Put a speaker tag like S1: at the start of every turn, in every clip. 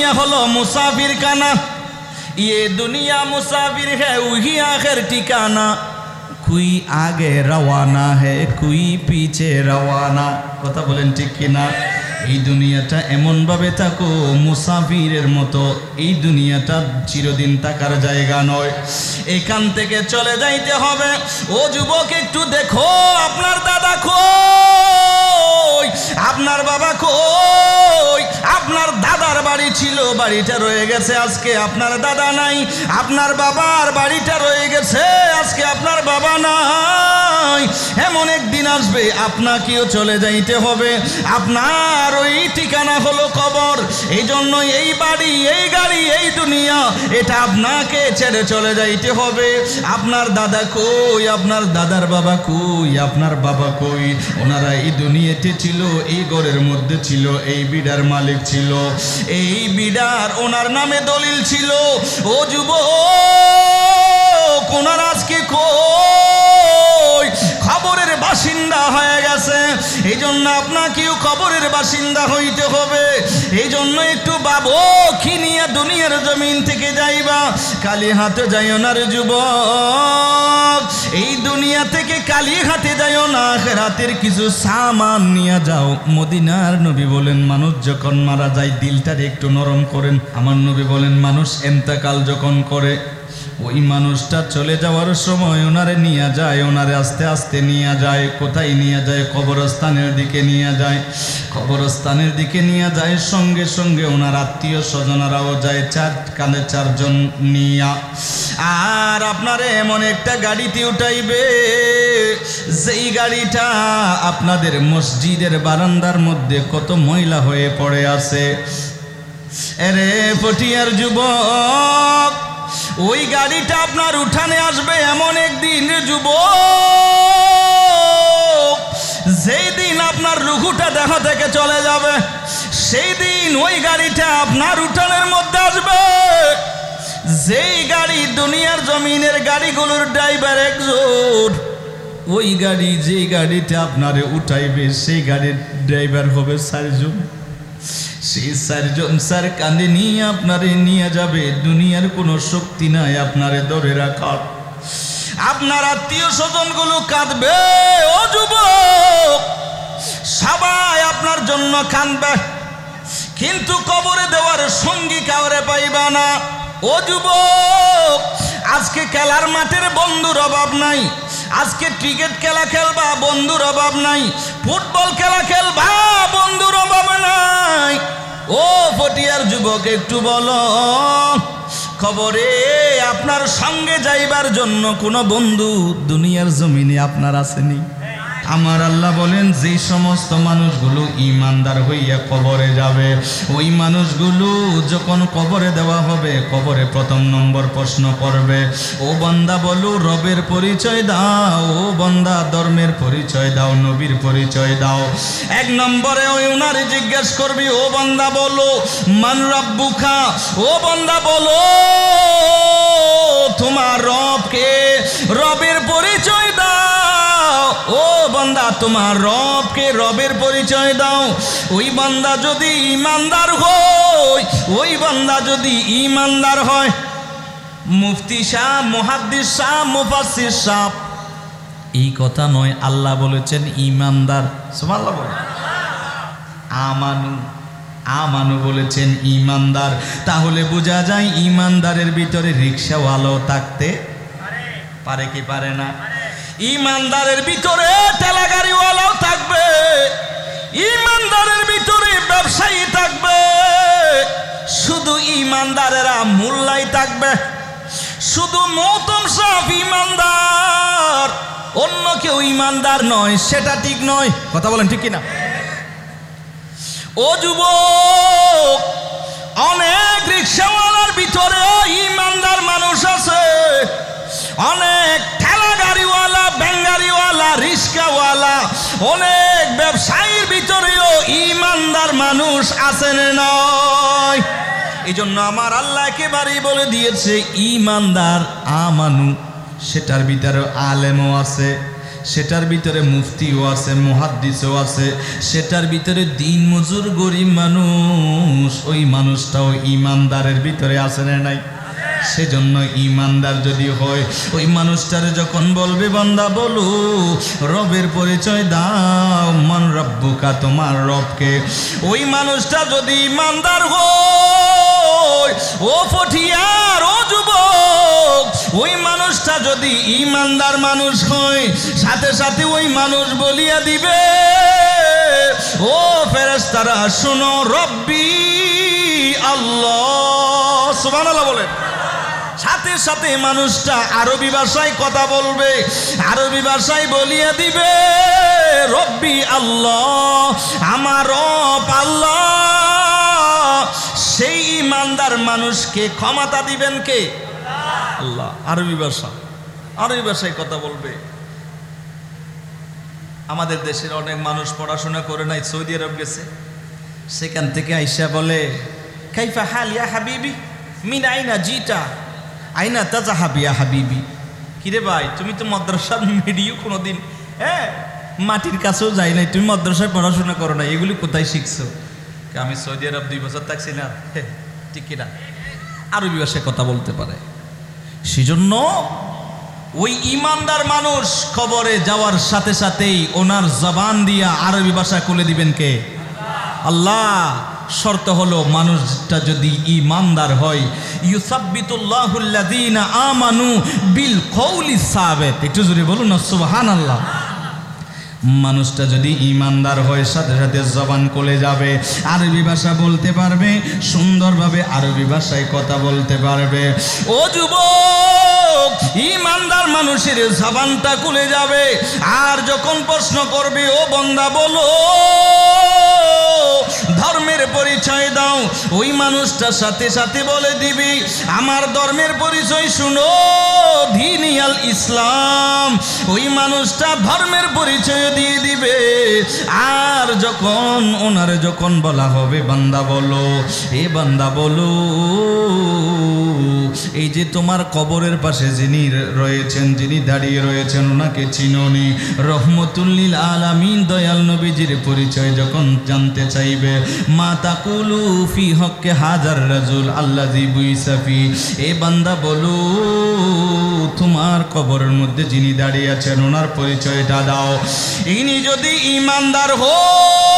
S1: दुनिया हलो मुसाफिर खाना, ये दुनिया मुसाफिर है वही आखिर ठिकाना, कोई आगे रवाना है कोई पीछे रवाना। कथा बोलें ठीक किना? এই দুনিয়াটা এমন ভাবে থাকো মুসাফিরের মতো, এই দুনিয়াটা চিরদিন থাকার জায়গা নয়, এখান থেকে চলে যাইতে হবে। ও যুবক একটু দেখো আপনার দাদা কই, আপনার বাবা কই, আপনার দাদার বাড়ি ছিল বাড়িটা রয়ে গেছে, আজকে আপনার দাদা নাই, আপনার বাবার বাড়িটা রয়ে গেছে, আজকে আপনার বাবা নাই। এমন একদিন আসবে আপনাকেও চলে যাইতে হবে, আপনার ওই ঠিকানা হলো কবর। এই জন্য এই বাড়ি এই গাড়ি এই দুনিয়া এটা আপনাকে ছেড়ে চলে যাইতে হবে। আপনার দাদা কই, আপনার দাদার বাবা কই, আপনার বাবা কই? ওনারা এই দুনিয়াতে ছিল, এই ঘরের মধ্যে ছিল, এই বিড়ার মালিক ছিল, এই বিড়ার ওনার নামে দলিল ছিল। ও যুবক, ওনার আজকে কই? খবরের বাসিন্দা হয়ে গেছে। এই জন্য আপনাকেও খবরের বাসিন্দা হইতে হবে। এই জন্য একটু ভাবো কি নিয়ে দুনিয়ার জমিন থেকে যাইবা। খালি হাতে যাইও না রে যুবক, এই দুনিয়া থেকে খালি হাতে যাইও না, আখিরাতের কিছু সামান নিয়ে যাও। মদিনার নবী বলেন মানুষ যখন মারা যায় দিলটারে একটু নরম করেন। আমার নবী বলেন মানুষ ইন্তেকাল যখন করে ওই মানুষটা চলে যাওয়ার সময় ওনারে নিয়ে যায়, ওনারে আস্তে আস্তে নিয়ে যায়। কোথায় নিয়ে যায়? কবরস্থানের দিকে নিয়ে যায়। কবরস্থানের দিকে নিয়ে যায়, সঙ্গে সঙ্গে ওনার আত্মীয় স্বজনরাও যায়, কাঁধে চারজন নিয়া। আর আপনারে এমন একটা গাড়িতে উঠাইবে যেই গাড়িটা আপনাদের মসজিদের বারান্দার মধ্যে কত ময়লা হয়ে পড়ে আছে। এরে পটিয়ার যুবক, ওই গাড়িটা আপনার উঠানে আসবে এমন একদিন যুবক, যেই দিন আপনার রুহুটা দেহ থেকে চলে যাবে, সেই দিন ওই গাড়িটা আপনার উঠানের মধ্যে আসবে। যেই গাড়ি দুনিয়ার জমিনের গাড়িগুলোর ড্রাইভার একজন, ওই গাড়ি যেই গাড়িটা আপনারে উঠাইবে সেই গাড়ির ড্রাইভার হবে চারজন। সেই চারজন স্যার কাঁধে নিয়ে আপনারে নিয়ে যাবে। দুনিয়ার কোনো শক্তি নাই আপনারে ধরে রাখার। আপনার আত্মীয় স্বজনগুলো কাঁদবে। ও যুবক, সবাই আপনার জন্য কাঁদবে, কিন্তু কবরে দেওয়ার সঙ্গী কাউরে পাইবা না। ও যুবক, আজকে খেলার মাঠের বন্ধুর অভাব নাই, আজকে ক্রিকেট খেলা খেলবা বন্ধুর অভাব নাই, ফুটবল খেলা খেলবা বন্ধুর অভাব নাই। ও পটিয়ার যুবক একটু বলো, খবরে আপনার সঙ্গে যাইবার জন্য কোনো বন্ধু দুনিয়ার জমিনে আপনার আসেনি? আমার আল্লাহ বলেন যে সমস্ত মানুষগুলো ইমানদার হইয়া কবরে যাবে, ওই মানুষগুলো যখন কবরে দেওয়া হবে, কবরে প্রথম নম্বর প্রশ্ন করবে, ও বান্দা বলো রবের পরিচয় দাও, ও বান্দা ধর্মের পরিচয় দাও, নবীর পরিচয় দাও। এক নম্বরে ওই উনারে জিজ্ঞেস করবি, ও বান্দা বলো মান রাব্বুকা, ও বান্দা বলো তোমার রবকে, রবের পরিচয় দাও। ও বান্দা তোমার রবকে, রবের পরিচয় দাও। ওই বান্দা যদি ইমানদার হয়, ওই বান্দা যদি ইমানদার হয়, মুফতি শাহ, মুহাদ্দিস শাহ, মুফাসসির শাহ এই কথা নয়, আল্লাহ বলেছেন ইমানদার। সুবহানাল্লাহ বলেন। আমানু, আমানু বলেছেন ইমানদার। তাহলে বোঝা যায় ইমানদারের ভিতরে রিকশাওয়ালাও থাকতে পারে কি পারে না? ইমানদারের ভিতরে ঠেলা গাড়িওয়ালাও থাকবে, ইমানদারের ভিতরে ব্যবসায়ী থাকবে। শুধু ইমানদারেরা মোল্লাই থাকবে, শুধু মৌতম সাহেব ইমানদার, অন্য কেউ ইমানদার নয়, সেটা ঠিক নয়। কথা বলেন ঠিক কিনা? ও যুবক, অনেক রিক্সাওয়ালার ভিতরে ইমানদার মানুষ আছে, অনেক ঠেলা গাড়িওয়ালা, ব্যাঙ্গারিওয়ালা, রিক্সাওয়ালা, অনেক ব্যবসায়ীর ভিতরেও ইমানদার মানুষ আছেন নয়। এই জন্য আমার আল্লাহ একেবারেই বলে দিয়েছে ইমানদার আমানু, সেটার ভিতরে আলেমও আছে, সেটার ভিতরে মুফতিও আছে, মুহাদ্দিসও আছে, সেটার ভিতরে দিন মজুর গরিব মানুষ, ওই মানুষটাও ইমানদারের ভিতরে আছে না নাই? সেজন্য ইমানদার যদি হয়, ওই মানুষটারে যখন বলবে বান্দা বলো রবের পরিচয় দাও, মান রব্বুকা, তোমার রবকে, ওই মানুষটা যদি ইমানদার হয়, ও ফটিয়ার, ও যুবক, ওই মানুষটা যদি ইমানদার মানুষ হয়, সাথে সাথে ওই মানুষ বলিয়া দিবে, ও ফেরেশতারা শোনো, রব্বি আল্লাহ, সুবহানাল্লাহ বলেন। সাথে সাথে মানুষটা আরবি ভাষায় কথা বলবে, আরবি ভাষায় বলিয়া দিবে, রব্বি আল্লাহ, আমার রব আল্লাহ। সেই ইমানদার মানুষকে ক্ষমতা দিবেন কে? আল্লাহ। আরবি ভাষা, আরবি ভাষায় কথা বলবে। আমাদের দেশের অনেক মানুষ পড়াশোনা করে নাই, সৌদি আরব গেছে, সেখান থেকে আইসা বলে কাইফা হাল ইয়া হাবিবি, মিন আইনা জিতা, আইনা তাজাহাবি ইয়া হাবিবি। কিরে ভাই, তুমি তো মাদ্রাসার মেডিও কোনোদিন মাটির কাছেও যাই নাই, তুমি মাদ্রাসায় পড়াশোনা করো না, এগুলি কোথায় শিখছো? আমি সৌদি আরব 2 বছর থাকছি না, ঠিক কিনা? আরবি ভাষায় কথা বলতে পারে। সেজন্য ওই ইমানদার মানুষ কবরে যাওয়ার সাথে সাথেই ওনার জবান দিয়া আরবি ভাষা খুলে দিবেন কে? আল্লাহ। শর্ত হলো মানুষটা যদি ইমানদার হয়, ইউসাব্বিতুল্লাহুল্লাযীনা আমানু বিল কওলি সাবিত, একটু জোরে বলুন না সুবহানাল্লাহ। মানুষটা যদি ইমানদার হয়, সাথে সাথে জবান খুলে যাবে, আরবি ভাষা বলতে পারবে, সুন্দরভাবে আরবি ভাষায় কথা বলতে পারবে। ও যুবক, ইমানদার মানুষের জবানটা খুলে যাবে, আর যখন প্রশ্ন করবে, ও বান্দা বলো ধর্মের পরিচয় দাও, ওই মানুষটার সাথে সাথে বলে দিবি, আমার ধর্মের পরিচয় শুনো, দীনিয়াল ইসলাম। ওই মানুষটা ধর্মের পরিচয় দিয়ে দিবে। আর যখন ওনারে যখন বলা হবে বান্দা বলো, এ বান্দা বলো, এই যে তোমার কবরের পাশে যিনি রয়েছেন, যিনি দাঁড়িয়ে রয়েছেন, ওনাকে চিনোনি? রহমতুল লিল আলামিন দয়াল নবীজির পরিচয় যখন জানতে চাইবে, মা তাকুলু ফি হক্কে হাজার রাজুল আল্লাযী বুইসা ফি, এ বান্দা বলো তোমার কবরের মধ্যে যিনি দাঁড়িয়ে আছেন ওনার পরিচয়টা দাও। ইনি যদি ইমানদার হয়,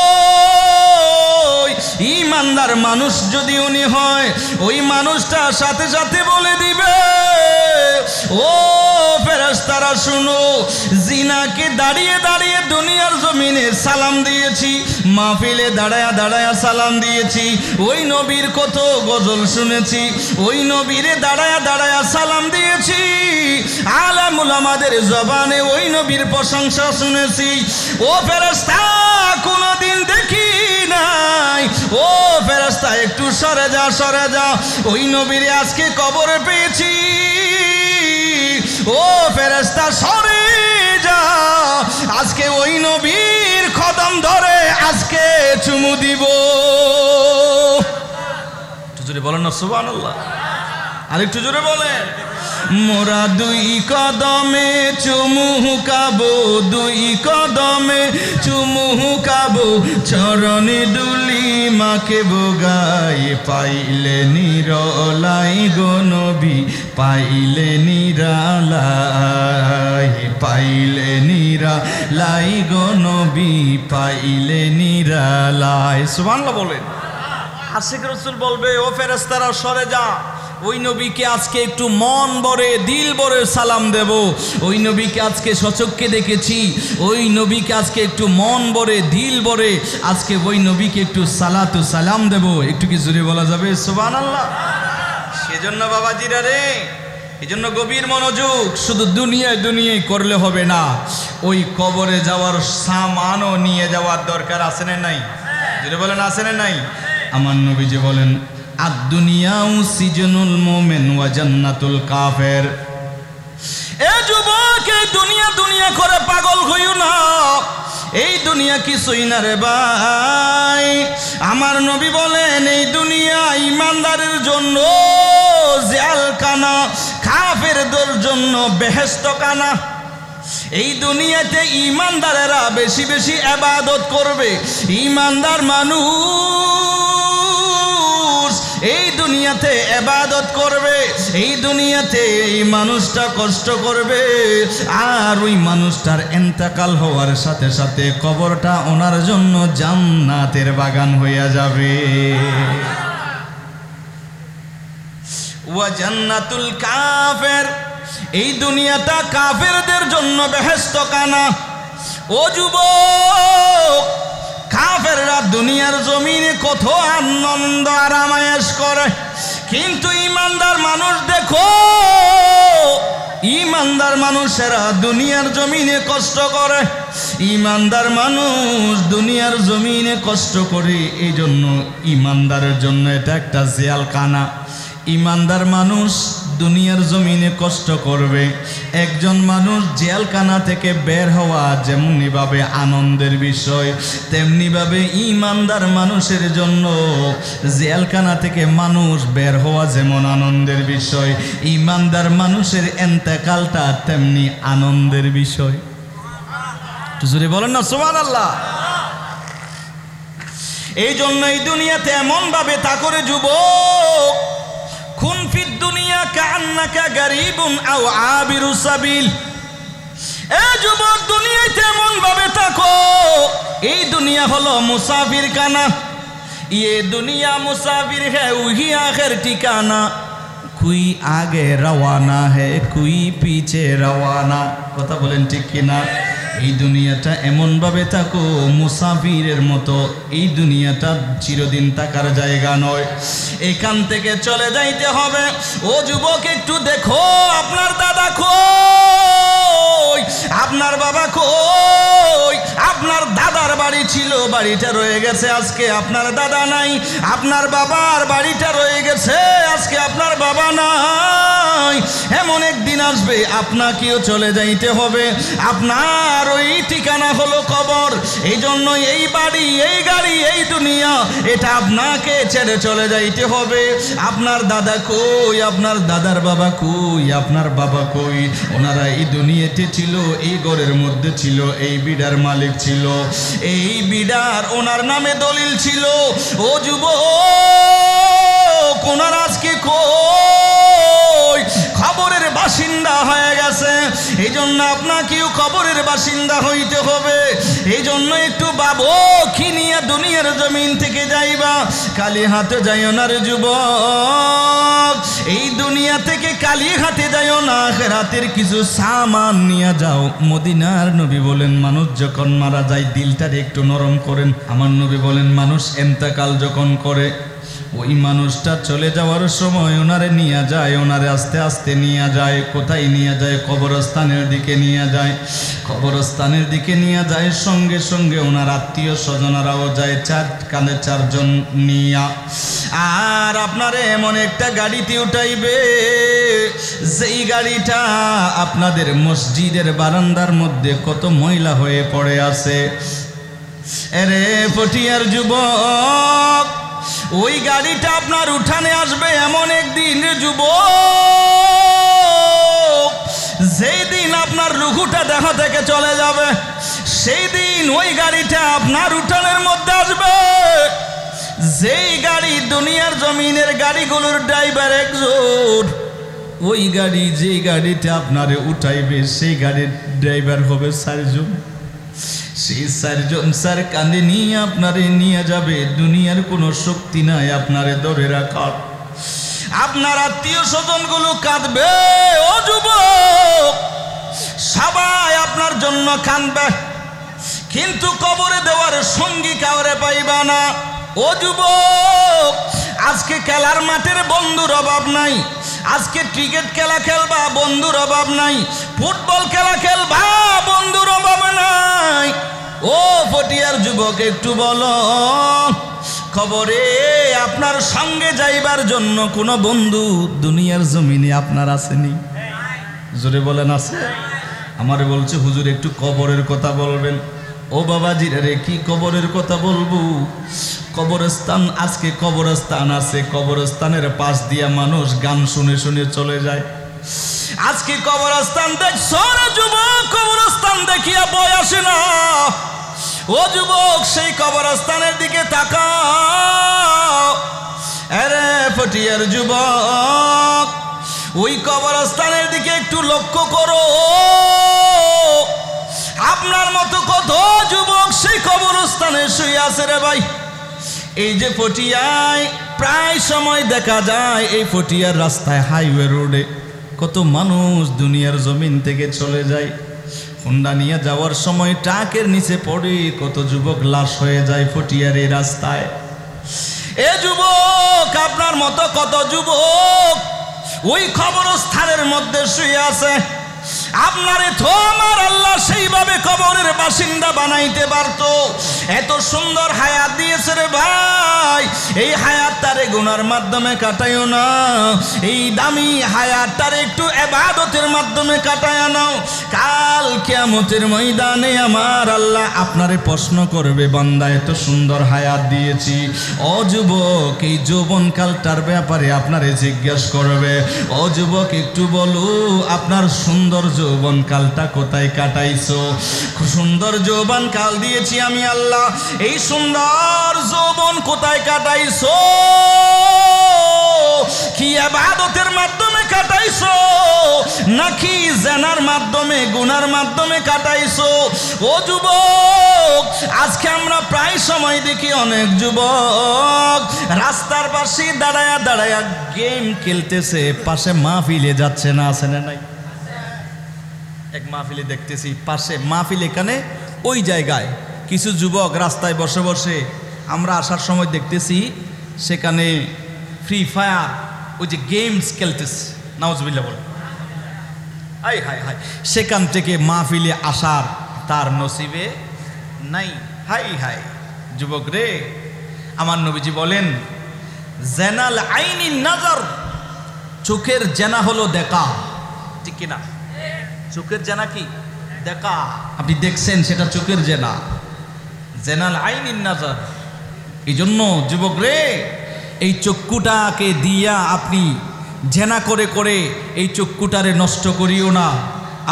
S1: ইমানদার মানুষ যদি উনি হয়, ওই মানুষটা সাথে সাথে বলে দিবে, ও ফেরেশতারা শুনো, জিনাকে দাঁড়িয়ে দাঁড়িয়ে দুনিয়ার জমিনে সালাম দিয়েছি, মাহফিলে দাঁড়ায়া দাঁড়ায়া সালাম দিয়েছি, ওই নবীর কত গজল শুনেছি, ওই নবীরে দাঁড়ায়া দাঁড়ায়া সালাম দিয়েছি, আলেমুল আমাদের জবানে ওই নবীর প্রশংসা শুনেছি। ও ফেরেশতা, কোনদিন দেখি নাই, ও ফেরেশতা একটু সরে যা, সরে যা, ওই নবীরে আজকে কবরে পেয়েছি। ও ফেরেশতা সরে যা, আজকে ওই নবীর কদম ধরে আজকে চুমু দিব। একটু জোরে বলেন না সুবহানাল্লাহ, আর একটু জোরে বলেন। মোরা দুই কদমে চুমু কাবো, দুই কদমে চুমু কাবো, চরণে দুলি মাকে বোগাই, পাইলে নিরলাই গো নবী, পাইলে নিরালাই, পাইলে নিরালাই গো নবী, পাইলে নিরালাই। সুবহানাল্লাহ বলেন। আশিক রাসূল বলবে, ও ফেরেশতারা সরে যা, ওই নবীকে আজকে একটু মন ভরে দিল ভরে সালাম দেব, ওই নবীকে আজকে সচক্ষে দেখেছি, ওই নবীকে আজকে একটু মন ভরে দিল ভরে আজকে ওই নবীকে একটু সালাতু সালাম দেব। একটু কি জোরে বলা যাবে সুবহানাল্লাহ? সেজন্য বাবাজিরা রে, এজন্য গভীর মনোযোগ, শুধু দুনিয়ায় দুনিয়ায় করলে হবে না, ওই কবরে যাওয়ার সামানও নিয়ে যাওয়ার দরকার আছে না নাই? জোরে বলেন আছে না নাই? আমার নবীজি বলেন, আদ-দুনিয়াউ সিজনুল মুমিন ওয়া জান্নাতুল কাফের। এ যুবক, এই দুনিয়া দুনিয়া করে পাগল হইও না, এই দুনিয়া কিছুই না রে ভাই। আমার নবী বলেন, এই দুনিয়া ইমানদারের জন্য জেলখানা, কাফেরদের জন্য বেহেশত খানা। এই দুনিয়াতে ইমানদারেরা বেশি বেশি ইবাদত করবে। ইমানদার মানুষ এই দুনিয়াতে ইবাদত করবে, এই দুনিয়াতে এই মানুষটা কষ্ট করবে, আর ওই মানুষটার ইন্তেকাল হওয়ার সাথে সাথে কবরটা ওনার জন্য জান্নাতের বাগান হয়ে যাবে। ওয়া জান্নাতুল কাফের, এই দুনিয়াটা কাফেরদের জন্য বেহেশত খানা। ও যুবক, কাফেররা দুনিয়ার জমিনে কত আনন্দ আরামায়েশ করে, কিন্তু ইমানদার মানুষ দেখো, ইমানদার মানুষেরা দুনিয়ার জমিনে কষ্ট করে। ইমানদার মানুষ দুনিয়ার জমিনে কষ্ট করে, এই জন্য ইমানদারের জন্য এটা একটা জেলখানা। ইমানদার মানুষ দুনিয়ার জমিনে কষ্ট করবে। একজন মানুষ জেলখানা থেকে বের হওয়া যেমনিভাবে আনন্দের বিষয়, তেমনিভাবে ইমানদার মানুষের জন্য জেলখানা থেকে মানুষ বের হওয়া যেমন আনন্দের বিষয়, ইমানদার মানুষের ইন্তেকালটা তেমনি আনন্দের বিষয়। জোরে বলেন না সুবহানাল্লাহ। এই জন্য এই দুনিয়াতে এমনভাবে তা করে যুবক, কুন ফিদ দুনিয়া কান্নাকা গারিবুন আও আবিরু সাবিল। এই যুবক, দুনিয়াতে এমন ভাবে থাকো, এই দুনিয়া হলো মুসাফির খানা। ये दुनिया मुसाफिर है वही आखिर ठिकाना, कोई आगे रवाना है कोई पीछे रवाना। কথা বলেন ঠিক কিনা? এই দুনিয়াটা এমনভাবে থাকো মুসাফিরের মতো, এই দুনিয়াটা চিরদিন থাকার জায়গা নয়, এখান থেকে চলে যাইতে হবে। ও যুবক, একটু দেখো আপনার দাদা কই, আপনার বাবা কই। আপনার দাদার বাড়ি ছিল, বাড়িটা রয়ে গেছে, আজকে আপনার দাদা নাই। আপনার বাবার বাড়িটা রয়ে গেছে, আজকে আপনার বাবা নাই। এমন একদিন আসবে আপনাকেও চলে যাইতে হবে, আপনার ওই ঠিকানা হলো কবর। এই জন্য এই বাড়ি, এই গাড়ি, এই দুনিয়া, এটা আপনাকে ছেড়ে চলে যাইতে হবে। আপনার দাদা কই, আপনার দাদার বাবা কই, আপনার বাবা কই? ওনারা এই দুনিয়াতে ছিল, এই ঘরের মধ্যে ছিল, এই বিড়ার মালিক ছিল, এই বিড়ার ওনার নামে দলিল ছিল। ও যুবক, ওনার আজকে কই? খবরের বাসিন্দা হয়ে গেছে। এই জন্য আপনাকেও খবরের বাসিন্দা হইতে হবে। এই জন্য একটু ভাবো, কি নিয়ে দুনিয়ার জমিন থেকে যাইবা? খালি হাতে যাইও না রে যুবক, এই দুনিয়া থেকে খালি হাতে যাইও না, আখিরাতের কিছু সামান নিয়ে যাও। মদিনার নবী বলেন, মানুষ যখন মারা যায় দিলটারে একটু নরম করেন। আমার নবী বলেন, মানুষ ইন্তেকাল যখন করে, ওই মানুষটা চলে যাওয়ার সময় ওনারে নিয়ে যায়, ওনারে আস্তে আস্তে নিয়ে যায়। কোথায় নিয়ে যায়? কবরস্থানের দিকে নিয়ে যায়। কবরস্থানের দিকে নিয়ে যায়, সঙ্গে সঙ্গে ওনার আত্মীয় স্বজনরাও যায়, কাঁধে চারজন নিয়া। আর আপনারে এমন একটা গাড়িতে উঠাইবে, যেই গাড়িটা আপনাদের মসজিদের বারান্দার মধ্যে কত ময়লা হয়ে পড়ে আছে। এরে পটিয়ার যুবক, ওই গাড়িটা আপনার উঠানে আসবে এমন একদিন যুবক, যেই দিন আপনার রুহুটা দেহ থেকে চলে যাবে, সেই দিন ওই গাড়িটা আপনার উঠানের মধ্যে আসবে। যেই গাড়ি দুনিয়ার জমিনের গাড়িগুলোর ড্রাইভার একজন, ওই গাড়ি যেই গাড়িটা আপনারে উঠাইবে, সেই গাড়ির ড্রাইভার হবে চারজন। সেই চারজন স্যার কাঁধে নিয়ে আপনারে নিয়ে যাবে। দুনিয়ার কোনো শক্তি নাই আপনারে ধরে রাখার। আপনার আত্মীয় স্বজনগুলো কাঁদবে। ও যুবক, সবাই আপনার জন্য কাঁদবে, কিন্তু কবরে দেওয়ার সঙ্গী কাউরে পাইবা না। ও যুবক, আজকে খেলার মাঠের বন্ধুর অভাব নাই, আজকে ক্রিকেট খেলা খেলবা বন্ধুর অভাব নাই, ফুটবল খেলা খেলবা বন্ধুর অভাব নাই। ও পটিয়ার যুবক, একটু বলো, খবরে আপনার সঙ্গে যাইবার জন্য কোনো বন্ধু দুনিয়ার জমিনে আপনার আসেনি? জোরে বলেন আছে? আমারে বলছে, হুজুর একটু কবরের কথা বলবেন। ও বাবাজি রে, কি কবরের কথা বলবো? কবরস্থান, আজকে কবরস্থান আছে, কবরস্থানের পাশ দিয়া মানুষ গান শুনে শুনে চলে যায়। আজকে কবরস্থান দেখছো রে যুবক, কবরস্থান দেখিয়া বয় আসে না। ও যুবক, সেই কবরস্থানের দিকে তাকাও। আরে ফটিয়ার যুবক, ওই কবরস্থানের দিকে একটু লক্ষ্য করো। আপনার মতো কত যুবক সেই কবরস্থানে শুয়ে আছে রে ভাই। এই যে পটিয়ায় প্রায় সময় দেখা যায়, এই পটিয়ার রাস্তায় হাইওয়ে রোডে কত মানুষ দুনিয়ার জমিন থেকে চলে যায়। হুন্ডা নিয়ে যাওয়ার সময় ট্রাকের নিচে পড়ে কত যুবক লাশ হয়ে যায় পটিয়ার এই রাস্তায়। এ যুবক, আপনার মতো কত যুবক ওই কবরস্থানের মধ্যে শুয়ে আছে। আপনারে তো আমার আল্লাহ সেইভাবে কবরের বাসিন্দা বানাইতে পারতো। এত সুন্দর হায়াত দিয়েছে রে ভাই, এই হায়াতটারে গুনার মাধ্যমে কাটাইও না। এই দামি হায়াতটারে একটু ইবাদতের মাধ্যমে কাটায় নাও। কাল কিয়ামতের ময়দানে আমার আল্লাহ আপনারে প্রশ্ন করবে, বান্দা এত সুন্দর হায়াত দিয়েছি। ও যুবক, এই যৌবনকালটার ব্যাপারে আপনারে জিজ্ঞাসা করবে। ও যুবক, একটু বলো আপনার সুন্দর যৌবনকালটা কোথায় কাটাইছো? সুন্দর যৌবনকাল দিয়েছি আমি আল্লাহ, এই সুন্দর যৌবন কোথায় কাটাইছো? কি ইবাদতের মাধ্যমে কাটাইছো নাকি জেনার মাধ্যমে, গুনার মাধ্যমে কাটাইছো? ও যুবক, আজকে আমরা প্রায় সময় দেখি অনেক যুবক রাস্তার পাশে দাঁড়ায়া দাঁড়ায়া গেম খেলতেছে, পাশে মাহফিলে যাচ্ছে না, আছে না নাই? এক মাহফিলে দেখতেছি, পাশে মাহফিল, এখানে ওই জায়গায় কিছু যুবক রাস্তায় বসে বসে আমরা আসার সময় দেখতেছি সেখানে ফ্রি ফায়ার ওই যে গেমস খেলতেছে। নাউজুবিল্লাহ বলে, হাই হাই হাই, সেখান থেকে মাহফিলে আসার তার নসিবে নাই। হাই হাই যুবক রে, আমার নবীজি বলেন জেনাল আইনি নাজর, চোখের জেনা হলো দেখা, ঠিক কিনা? চোখের জেনা কি? দেখা। আপনি দেখছেন সেটা চোখের জেনা, জেনাল আইনি নাজর। এই জন্য যুবক রে, এই চক্ষুটাকে দিয়া আপনি জেনা করে করে এই চক্ষুটারে নষ্ট করিও না,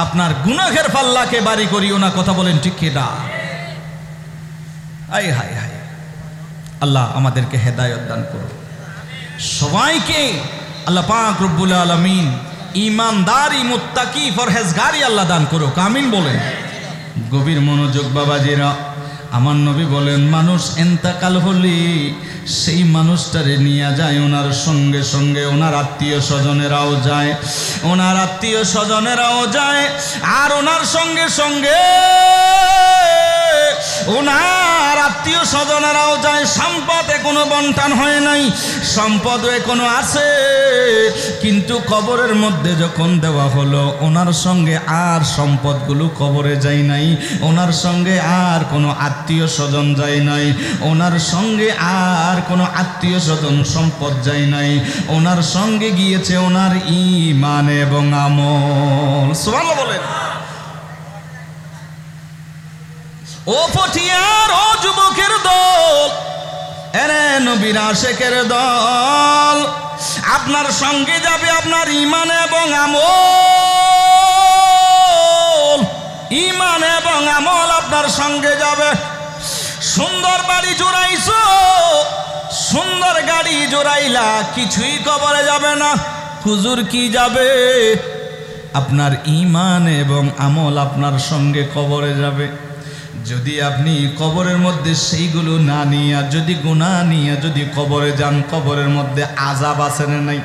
S1: আপনার গুনাহের পাল্লাকে বাড়ি করিও না। কথা বলেন ঠিক কিনা? আই হাই হাই, আল্লাহ আমাদেরকে হেদায়েত দান করুন। সবাইকে আল্লাহ পাক রব্বুল আলামিন ইমানদারি, মুত্তাকি, ফরহেজগারি আল্লাহ দান করুক, আমিন বলেন। গভীর মনোযোগ বাবাজিরা, আমার নবী বলেন মানুষ এন্তাকাল হলে সেই মানুষটারে নিয়ে যায়, ওনার সঙ্গে সঙ্গে ওনার আত্মীয় স্বজনেরাও যায়, ওনার আত্মীয় স্বজনেরাও যায়, আর ওনার সঙ্গে সঙ্গে ওনার আত্মীয় স্বজনেরাও যায়। সম্পদ এখনো বন্টন হয় নাই, সম্পদ এখনো আছে, কিন্তু কবরের মধ্যে যখন দেওয়া হলো ওনার সঙ্গে আর সম্পদগুলো কবরে যায় নাই, ওনার সঙ্গে আর কোনো আত্মীয় স্বজন যায় নাই, ওনার সঙ্গে আর কোনো আত্মীয় স্বজন সম্পদ যায় নাই, ওনার সঙ্গে গিয়েছে ওনার ঈমান এবং আমল। সুবহানাল্লাহ বলেন। ও পটিয়ার, ও যুবকের দল, এরে নবীর আশিকের দল, আপনার সঙ্গে যাবে আপনার ঈমান এবং আমল। ঈমান এবং আমল আপনার সঙ্গে যাবে। সুন্দর বাড়ি জোড়াইছো, সুন্দর গাড়ি জোড়াইলা, কিছুই কবরে যাবে না। হুজুর কি যাবে? আপনার ঈমান এবং আমল আপনার সঙ্গে কবরে যাবে। যদি আপনি কবরের মধ্যে সেইগুলো না নিয়ে, যদি গুনাহ নিয়ে যদি কবরে যান, কবরের মধ্যে আযাব আছে না নাই?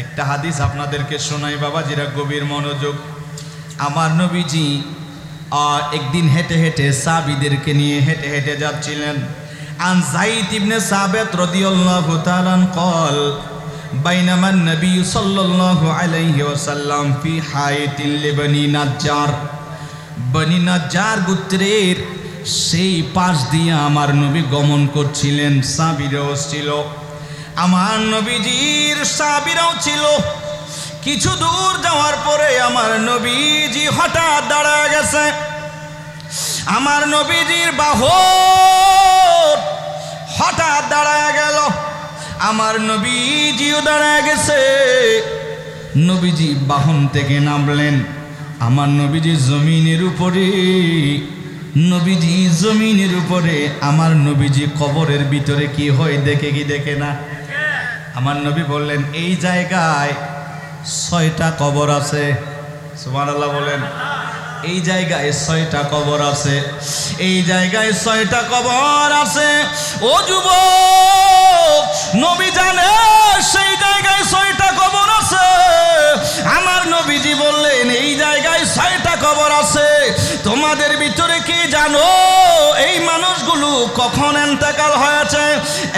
S1: একটা হাদিস আপনাদেরকে শোনাই বাবাজিরা, গভীর মনোযোগ। আমার নবীজি একদিন হেঁটে হেঁটে সাহাবীদেরকে নিয়ে হেঁটে হেঁটে যাচ্ছিলেন। আন যায়েদ ইবনে সাবিত রাদিয়াল্লাহু তাআলা قال بينما النبي صلى الله عليه وسلم في حائط لبني نجار, বনি নাজ্জার গোত্রের সেই পাশ দিয়ে আমার নবী গমন করছিলেন, সাহাবীরাও ছিল, আমার নবীজির সাহাবীরাও ছিল। কিছু দূর যাওয়ার পরে আমার নবীজি হঠাৎ দাঁড়ায় গেছে। আমার নবীজির বাহন হঠাৎ দাঁড়ায় গেল, আমার নবীজিও দাঁড়ায় গেছে। নবীজি বাহন থেকে নামলেন। আমার নবীজি জমিনের উপরে, নবীজি জমিনের উপরে, আমার নবীজি কবরের ভিতরে কি হয় দেখে কি দেখে না? আমার নবী বললেন এই জায়গায় 6টা কবর আছে। সুবহানাল্লাহ বলেন। এই জায়গায় 6টা কবর আছে, এই জায়গায় 6টা কবর আছে। ও যুবক, নবী জানে সেই জায়গায় 6টা কবর আছে। আমার নবীজি বললেন এই জায়গায় 6টা কবর আছে। তোমাদের ভিতরে কি জানো এই মানুষগুলো কখন ইন্তেকাল হয়েছে?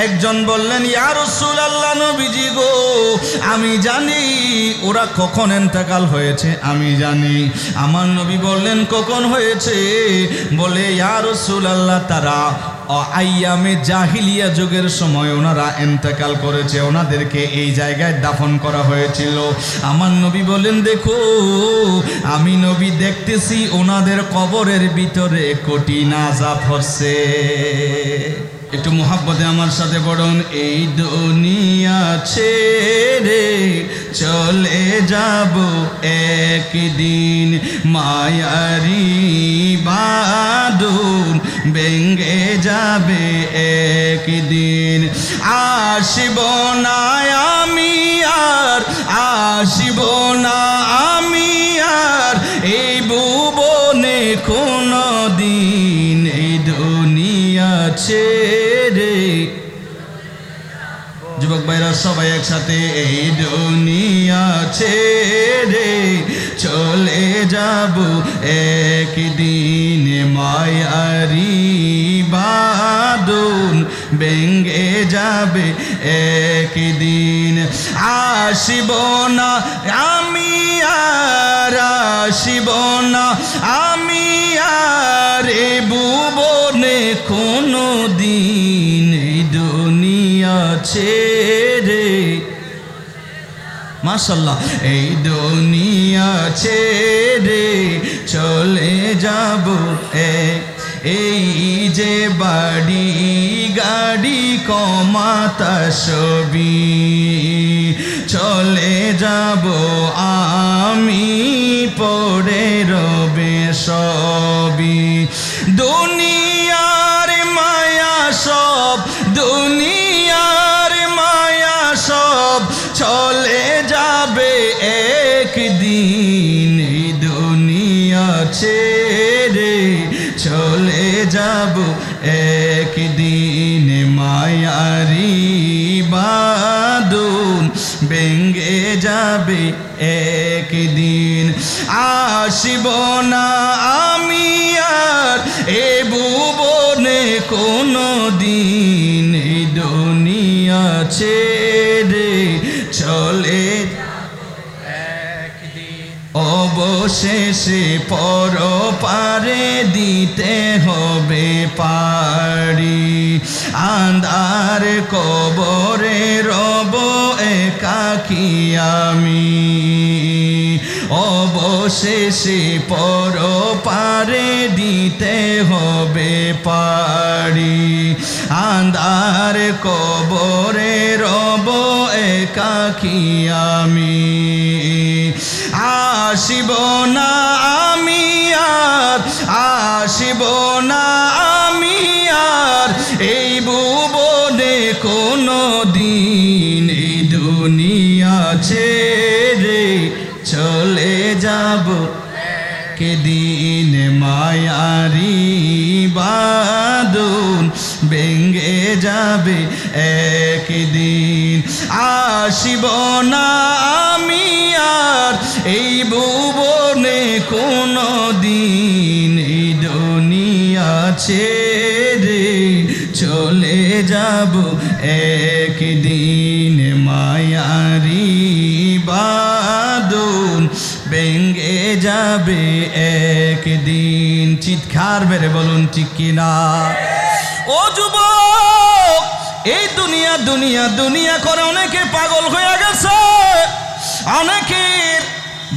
S1: একজন বললেন ইয়া রাসূলুল্লাহ, নবীজি গো আমি জানি ওরা কখন ইন্তেকাল হয়েছে, আমি জানি। আমার নবী বললেন কখন হয়েছে? বলে ইয়া রাসূলুল্লাহ তারা আইয়ামে জাহিলিয়া যুগের সময় ওনারা ইন্তেকাল করেছে, ওনাদেরকে এই জায়গায় দাফন করা হয়েছিল। আমার নবী বলেন দেখো আমি নবী দেখতেছি ওনাদের কবরের ভিতরে কঠিন আযাব হচ্ছে। একটু মোহাব্বতে আমার সাথে পড়ুন। এই দুনিয়া ছেড়ে চলে যাব একদিন, মায়ারি বাঁধন ভেঙে যাবে একদিন। আসিব না আমি আর, আসিব না আমি আর এই ভুবনে কোনো দিন। এই দুনিয়া ছেড়ে, যুবক ভাইরা সবাই একসাথে, এই দুনিয়া ছেড়ে চলে যাব একদিন, মায়ারি বাঁধন ভেঙে যাবে একদিন। আসিব না আমি আর, আসিব না আমি আর এ ভুবনে কোনো দিন। এই দুনিয়া ছেড়ে, মাশাআল্লাহ, এই দুনিয়া ছেড়ে চলে যাব এই যে বাড়ি গাড়ি কমাতা সবই চলে যাব আমি, পড়ে রবে সবই। দুনিয়ার মায়া সব, দুনিয়ার মায়া সব চলে যাবে একদিন। এই দুনিয়া ছেড়ে চলে যাব একদিন, মায়ারি বাঁধন ভেঙে যাবে একদিন। আসিব না আমি আর এ ভুবনে কোনো দিন। এই দুনিয়া ছেড়ে চলে অবশেষে পরপারে দিতে হবে পাড়ি। আন্ধার কবরে রব একাকী আমি, অবশেষে পরপারে দিতে হবে পাড়ি। আন্ধার কবরে রব একাকী আমি। আসিব না আমি আর, আসিব না আমি আর এই ভুবনে কোনো দিন। এই দুনিয়া ছেড়ে চলে যাব একদিন, মায়ারি বাঁধন ভেঙে যাবে একদিন। আসিব না আমি আর এই ভুবনে কোনো দিন। এই দুনিয়া ছেড়ে চলে যাব একদিন, মায়ারি বাঁধন ভেঙে যাবে একদিন। চিৎকার বেড়ে বলুন ঠিক কিনা? ও যুবক, এই দুনিয়া দুনিয়া দুনিয়া করে অনেকে পাগল হয়ে গেছে। অনেকের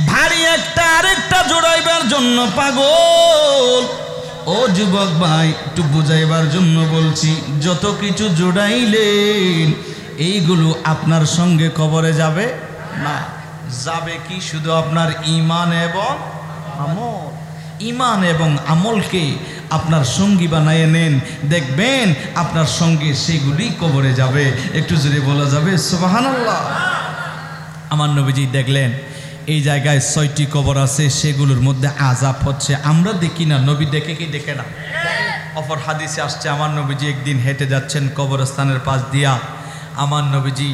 S1: ভারী একটা আরেকটা জোড়াইবার জন্য পাগল। ও যুবক ভাই, একটু বুঝাইবার জন্য বলছি, যত কিছু জোড়াইলেন এইগুলো আপনার সঙ্গে কবরে যাবে না। যাবে কি শুধু আপনার ঈমান এবং আমল। ঈমান এবং আমলকে আপনার সঙ্গী বানিয়ে নেন, দেখবেন আপনার সঙ্গে সেগুলি কবরে যাবে। একটু জোরে বলা যাবে সুবহানাল্লাহ। আমার নবীজি দেখলেন এই জায়গায় 6টি কবর আছে, সেগুলোর মধ্যে আযাব হচ্ছে। আমরা দেখি না, নবী দেখে কি দেখে না? অপর হাদিসে আসছে আমার নবীজি একদিন হেঁটে যাচ্ছেন কবরস্থানের পাশ দিয়া। আমার নবীজি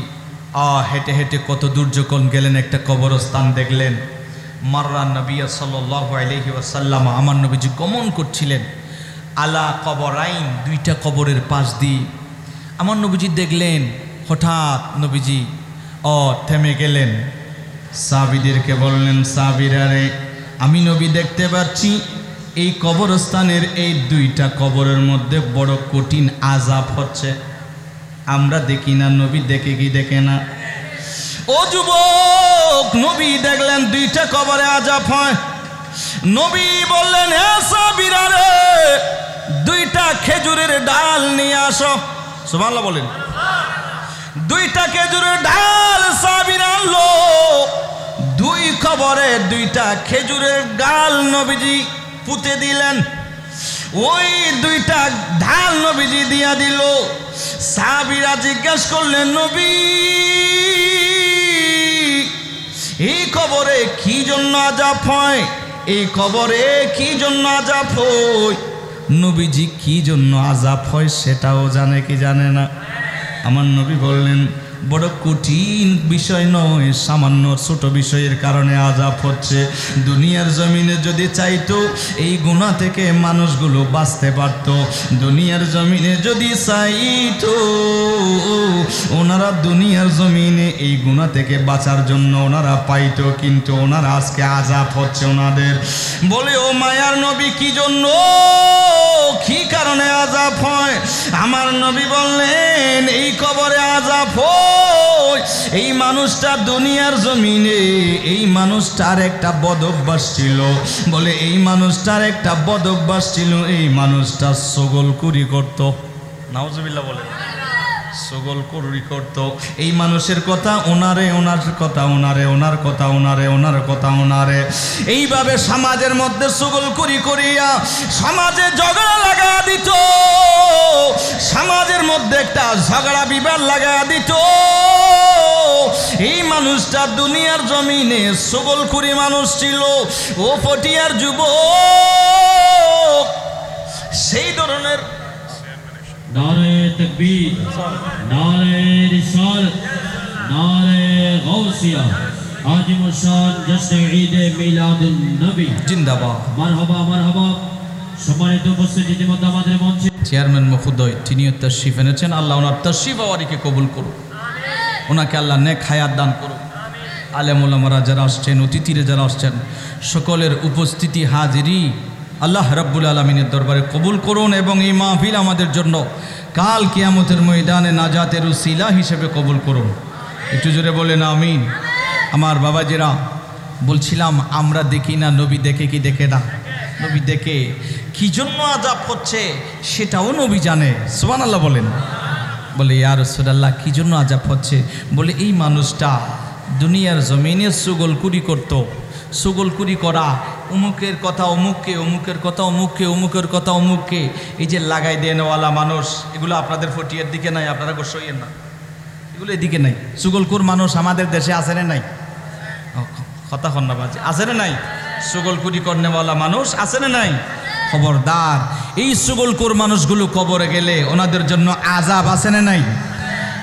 S1: হেঁটে হেঁটে কত দূর যখন গেলেন একটা কবরস্থান দেখলেন। মাররা নবী সাল্লাল্লাহু আলাইহি ওয়াসাল্লাম, আমার নবীজি গমন করছিলেন আলা কবরাইন, 2টা কবরের পাশ দিয়ে। আমার নবীজি দেখলেন, হঠাৎ নবীজি থেমে গেলেন, সাহাবীদেরকে বললেন, সাহাবীরা রে, আমি নবী দেখতে পাচ্ছি এই কবরস্থানের এই 2টা কবরের মধ্যে বড় কঠিন আযাব হচ্ছে। আমরা দেখি না, নবী দেখে কি দেখে না? ও যুবক, নবী দেখলেন 2টা কবরে আযাব হয়। নবী বললেন, হে সাহাবীরা রে, 2টা খেজুরের ডাল নিয়ে আসো। সুবহানাল্লাহ বলেন। 2টা খেজুরের ডাল সাহাবীরা আনলো। 2 কবরে 2টা খেজুরের ডাল নবীজি পুঁতে দিলেন। ওই 2টা ঢাল নবীজি দিয়া দিল। সাহাবীরা জিজ্ঞেস করলেন, নবী এই কবরে কি জন্য আযাব হয়? এই কবরে কি জন্য আযাব হয়? নবীজি কি জন্য আযাব হয় সেটাও জানে কি জানে না? আমার নবী বললেন, বড় কঠিন বিষয় নয়, সামান্য ছোট বিষয়ের কারণে আযাব হচ্ছে। দুনিয়ার জমিনে যদি চাইতো এই গুনাহ থেকে মানুষগুলো বাঁচতে পারত, দুনিয়ার জমিনে যদি চাইতো ওনারা দুনিয়ার জমিনে এই গুনাহ থেকে বাঁচার জন্য ওনারা পাইতো, কিন্তু ওনারা আজকে আযাব হচ্ছে ওনাদের। বলে, ও মায়ার নবী, কি জন্য, কি কারণে আযাব হয়? আমার নবী বললেন, এই কবরে আযাব হয়। এই মানুষটা দুনিয়ার জমিনে, এই মানুষটার একটা বদ অভ্যাস ছিল। বলে, এই মানুষটার একটা বদ অভ্যাস ছিল, এই মানুষটা ছগলকুরি করত। নাউজুবিল্লাহ বলে, ছগলকুরি করত। এই মানুষের কথা ওনারে, ওনার কথা ওনারে, ওনার কথা ওনারে, ওনার কথা ওনারে। এইভাবে সমাজের মধ্যে ছগলকুরি করিয়া সমাজে ঝগড়া লাগা দিত, সমাজের মধ্যে একটা ঝগড়া বিবাদ লাগা দিত। এই মানুষটা দুনিয়ার জমিনে ছগলকুরি মানুষ ছিল। ও পটিয়ার যুবক, সেই ধরনের
S2: नारे तकबीर, नारे रिसालत, नारे गौसिया, आजिम शान जश्न ईद मिलादुन नबी
S1: जिंदाबाद।
S2: মারহাবা মারহাবা। সম্মানিত উপস্থিতি মধ্যে আমাদের মঞ্চে
S1: চেয়ারম্যান মহোদয়, তিনিও তাশরিফ এনেছেন। আল্লাহ ওনার তাশরিফ আওয়ারিকে কবুল করুন, ওনাকে আল্লাহ নেক হায়াত দান করুন। আলেম ওলামারা যারা আসছেন, অতিথিরা যারা আসছেন, সকলের উপস্থিতি হাজিরি আল্লাহ রাব্বুল আলামিনের দরবারে কবুল করুন, এবং এই মাহফিল আমাদের জন্য কাল কিয়ামতের ময়দানে নাজাতের উসিলা হিসেবে কবুল করুন। একটু জোরে বলেন আমিন। আমার বাবাজিরা, বলছিলাম আমরা দেখি না, নবী দেখে কি দেখে না? নবী দেখে কি জন্য আযাব হচ্ছে সেটাও নবী জানে। সুবহানাল্লাহ বলেন। বলে, ইয়া রাসূলুল্লাহ, কি জন্য আযাব হচ্ছে? বলে, এই মানুষটা দুনিয়ার জমিনে ছগলকুরি করত। ছগলকুরি করা, অমুকের কথা অমুককে, অমুকের কথা অমুককে, অমুকের কথা অমুককে, এই যে লাগাই দেনওয়ালা মানুষ, এগুলো আপনাদের ফটিয়ার দিকে নাই, আপনারা গোসইয়েন না, এগুলো এদিকে নাই। ছগলকুর মানুষ আমাদের দেশে আছে না নাই? কথা কন না বাজে, আছে না নাই? ছগলকুরি করনেওয়ালা মানুষ আছে না নাই? খবরদার, এই ছগলকুর মানুষগুলো কবরে গেলে ওনাদের জন্য আযাব আছে না নাই?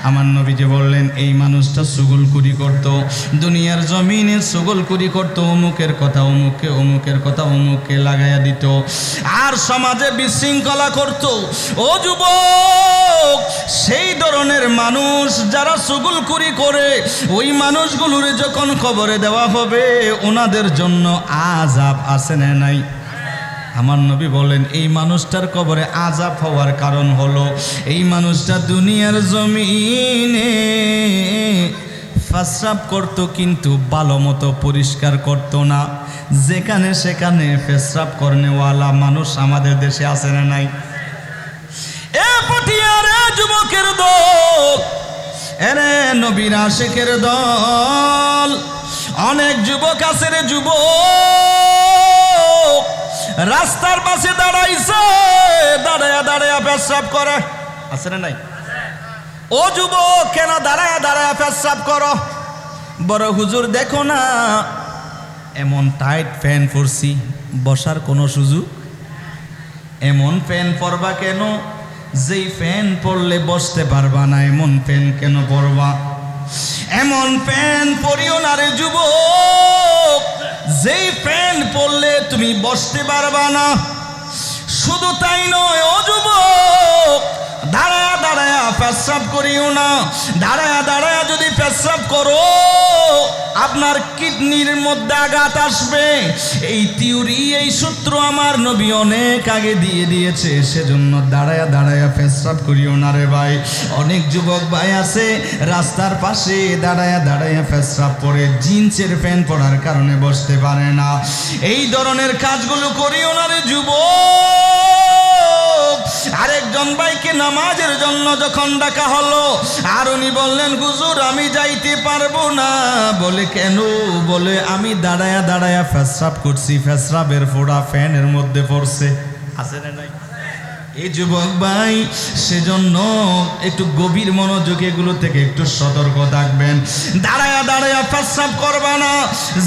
S1: আমার নবীজি বললেন, এই মানুষটা ছগলকুরি করত, দুনিয়ার জমিনে ছগলকুরি করত, অমুকের কথা অমুককে, অমুকের কথা অমুককে লাগাইয়া দিত, আর সমাজে বিশৃঙ্খলা করত। ও যুবক, সেই ধরনের মানুষ যারা ছগলকুরি করে, ওই মানুষগুলোর যখন কবরে দেওয়া হবে ওনাদের জন্য আযাব আছে না নাই? আমার নবী বলেন, এই মানুষটার কবরে আযাব হওয়ার কারণ হলো এই মানুষটা দুনিয়ার জমিনে পেশাব করত, কিন্তু ভালো মতো পরিষ্কার করত না। যেখানে সেখানে পেশাব করনেওয়ালা মানুষ আমাদের দেশে আছে না নাই? এ পটিয়ার যুবকের দল, এরে নবীর আশিকের দল, ও অনেক যুবক আছে রে যুবক, রাস্তার পাশে দাঁড়াইছে, দাঁড়ায়া দাঁড়ায়া পেশাব করে। আছে না নাই? ও যুবক, কেন দাঁড়ায়া দাঁড়ায়া পেশাব করো? বড় হুজুর দেখো না, এমন টাইট ফ্যান পরছি, বসার কোনো সুযোগ। এমন ফ্যান পরবা কেন? যেই ফ্যান পরলে বসতে পারবা না, এমন ফ্যান কেন পরবা? এমন ফ্যান পরিও না রে যুবক, যেই ফ্যান পরলে তুমি বসতে পারবা না। শুধু তাই নয় ও যুবক, দাঁড়ায়া দাঁড়ায়া পেশাব করিও না। দাঁড়ায়া দাঁড়ায়া যদি পেশাব করো, আপনার কিডনির মধ্যে আঘাত আসবে। এই থিওরি, এই সূত্র আমার নবী অনেক আগে দিয়ে দিয়েছে। সেজন্য দাঁড়ায়া দাঁড়ায়া পেশাব করিও না রে ভাই। অনেক যুবক ভাই আছে রাস্তার পাশে দাঁড়ায়া দাঁড়ায়া পেশাব করে, জিন্সের প্যান্ট পরার কারণে বসতে পারে না। এই ধরনের কাজগুলো করিও না রে যুবক। আরেকজন ভাইকে নামাজের জন্য যখন ডাকা হলো, আর উনি বললেন হুজুর আমি যাইতে পারবো না। বলে কেন? বলে আমি দাঁড়ায়া দাঁড়ায়া পেশাব করছি, পেশাবের ফোঁটা ফ্যানের মধ্যে পড়ছে। আছে না নাই? এই যুবক ভাই, সেজন্য একটু গভীর মনোযোগ, এগুলো থেকে একটু সতর্ক থাকবেন। দাঁড়ায়া দাঁড়ায়া পেশাব করবা না।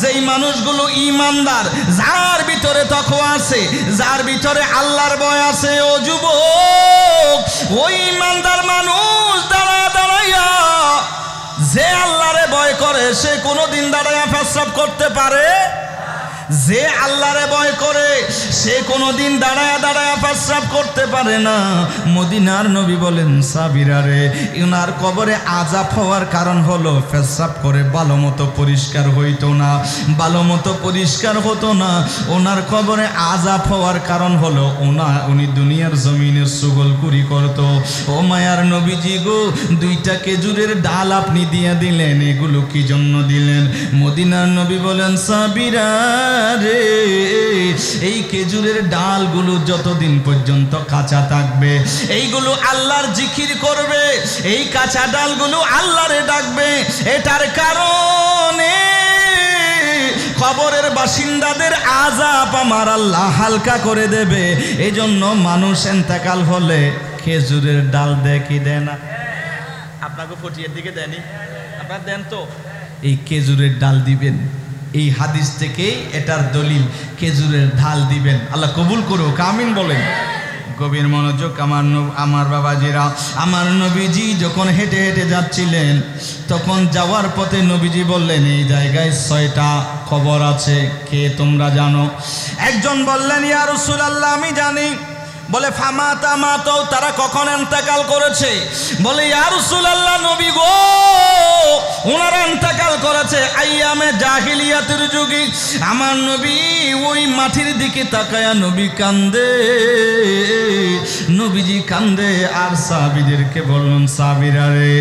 S1: যেই মানুষগুলো ইমানদার, যার ভিতরে তাকওয়া আছে, যার ভিতরে আল্লাহর ভয় আছে, ও যুবক, ওই ইমানদার মানুষ দাঁড়ায়া দাঁড়াইয়া, যে আল্লাহরে ভয় করে, সে কোনোদিন দাঁড়ায়া পেশাব করতে পারে? যে আল্লাহরে ভয় করে, সে কোনোদিন দাঁড়ায়া দাঁড়ায়া পেশাব করতে পারে না। মদিনার নবী বলেন সাবিরারে, ওনার কবরে আযাব হওয়ার কারণ হলো পেশাব করে ভালো মতো পরিষ্কার হইতো না, ভালো মতো পরিষ্কার হতো না। ওনার কবরে আযাব হওয়ার কারণ হলো উনি দুনিয়ার জমিনে সুগলকুরি করতো। ও মায়ার নবীজি গো, 2টা খেজুরের ডাল আপনি দিয়ে দিলেন, এগুলো কি জন্য দিলেন? মদিনার নবী বলেন সাবিরা রে, এই খেজুরের ডালগুলো যতদিন পর্যন্ত কাঁচা থাকবে, এইগুলো আল্লাহর জিকির করবে, এই কাঁচা ডালগুলো আল্লাহরে ডাকবে। এটার কারণে কবরের বাসিন্দাদের আযাব আমার আল্লাহ হালকা করে দেবে। এজন্য মানুষ ইন্তেকাল হলে খেজুরের ডাল দেয় কি দেয় না? আপনাকে ফটিয়ার দিকে দেয়নি? আপনার দেন তো? এই খেজুরের ডাল দিবেন। এই হাদিস থেকে এটার দলিল, খেজুরের ঢাল দিবেন। আল্লাহ কবুল করুক, আমিন বলেন। গভীর মনোযোগ আমার বাবাজিরা। আমার নবীজি যখন হেঁটে হেঁটে যাচ্ছিলেন, তখন যাওয়ার পথে নবীজি বললেন এই জায়গায় 6টা কবর আছে, কে তোমরা জানো? একজন বললেন ইয়া রাসূলুল্লাহ আমি জানি। বলে ফামাতা মাতো, তারা কখন ইন্তেকাল করেছে? বলে ইয়া রাসূলুল্লাহ নবী গো, ওনারা ইন্তেকাল করেছে আইয়ামে জাহিলিয়াতের যুগে। আমার নবী ওই মাটির দিকে তাকায়া নবী কান্দে, নবীজি কান্দে। আর সাহাবীদেরকে বললেন সাহাবীরা রে,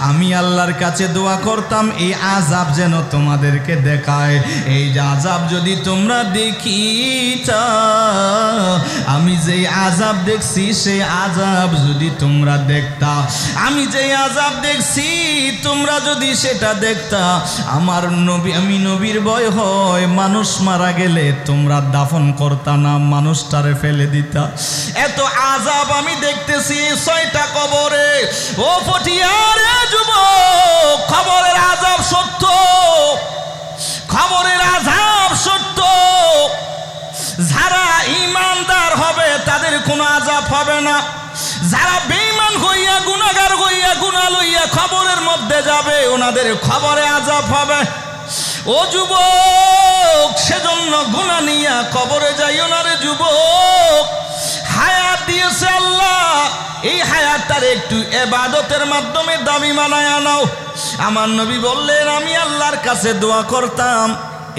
S1: আমি আল্লাহর কাছে দোয়া করতাম এই আযাব যেন তোমাদেরকে দেখায়। এই আযাব যদি তোমরা দেখিতা, আমি যে আযাব দেখছি সেই আযাব যদি তোমরা দেখতা, আমি যে আযাব দেখছি তোমরা যদি সেটা দেখতা। আমার নবী, আমি নবীর ভয় হয় মানুষ মারা গেলে তোমরা দাফন করতা না, মানুষটারে ফেলে দিতা। এত আযাব আমি দেখতেছি 6টা কবরে। ও ফটিয়ারে যুবক, খবরের আযাব সত্য, খবরের আযাব সত্য। যারা ঈমানদার হবে তাদের কোনো আযাব হবে না। যারা বেঈমান হইয়া গুনাহগার হইয়া গুনাহ লইয়া খবরের মধ্যে যাবে, ওনাদের খবরে আযাব হবে। ও যুবক, সেজন্য গুনাহ নিয়া কবরে যাইও না রে যুবক। হায়াত দিয়েছে আল্লাহ, এই হায়াতটার একটু ইবাদতের মাধ্যমে দামি বানায়া নাও। আমার নবী বললেন আমি আল্লাহর কাছে দোয়া করতাম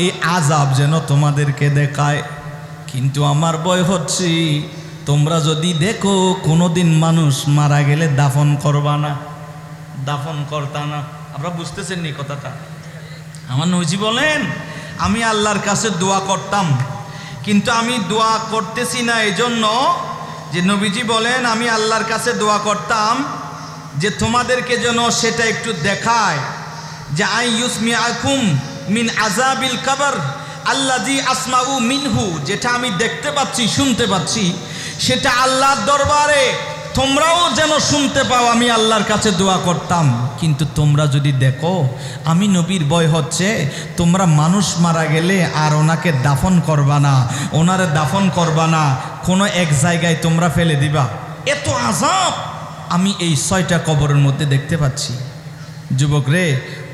S1: এই আযাব যেন তোমাদেরকে দেখায়। কিন্তু আমার ভয় হচ্ছে তোমরা যদি দেখো কোনোদিন মানুষ মারা গেলে দাফন করবা না, দাফন করতা না। আপনারা বুঝতেছেন নি কথাটা? আমার নবীজি বলেন আমি আল্লাহর কাছে দোয়া করতাম, কিন্তু আমি দোয়া করতেছি না এজন্য যে নবীজি বলেন আমি আল্লাহর কাছে দোয়া করতাম যে তোমাদেরকে যেন সেটা একটু দেখায়, যে আই ইউসমিআকুম মিন আযাবিল কবর আল্লাযী আসমাউ মিনহু, যেটা আমি দেখতে পাচ্ছি শুনতে পাচ্ছি সেটা আল্লাহর দরবারে তোমরাও যেন শুনতে পাও আমি আল্লাহর কাছে দোয়া করতাম। কিন্তু তোমরা যদি দেখো আমি নবীর ভয় হচ্ছে তোমরা মানুষ মারা গেলে আর ওনাকে দাফন করবা না, ওনারে দাফন করবা না, কোনো এক জায়গায় তোমরা ফেলে দিবা। এত আযাব আমি এই 6টা কবরের মধ্যে দেখতে পাচ্ছি। যুবক রে,